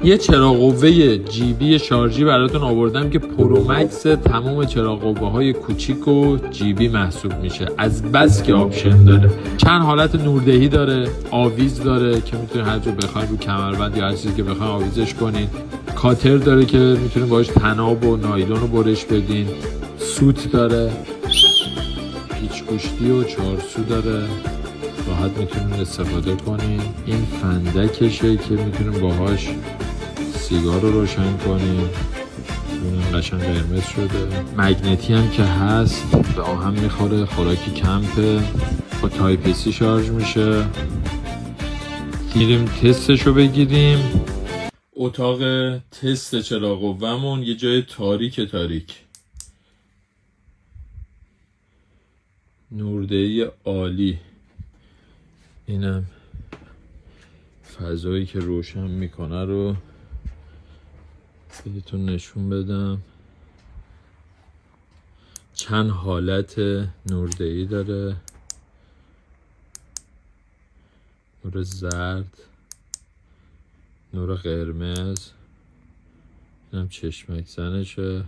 یه چراغ قوه جیبی شارژی براتون آوردم که پرومکس تمام چراغ قوه های کوچیک و جیبی محسوب میشه، از بس که آپشن داره. چند حالت نوردهی داره، آویز داره که میتونید هر جا بخواید رو کمربند یا هر چیزی که بخواید آویزش کنین. کاتر داره که میتونید باهاش طناب و نایلون رو برش بدین. سوت داره، پیچ گوشتی و 4 سو داره، راحت میتونین استفاده کنین. این فندکشه که میتونین باهاش سیگار رو روشن کنین. این قشنگ قرمز شده. مگنتی هم که هست، به آهن میخوره، خوراکی کمپه، با تایپ سی شارژ میشه. میریم تستش رو بگیریم. اتاق تست چراغ قوه‌مون یه جای تاریک نوردهی عالی. اینم فضایی که روشن میکنه رو بهتون نشون بدم. چند حالت نوردهی داره، نور زرد، نور قرمز، اینم چشمک زنشه.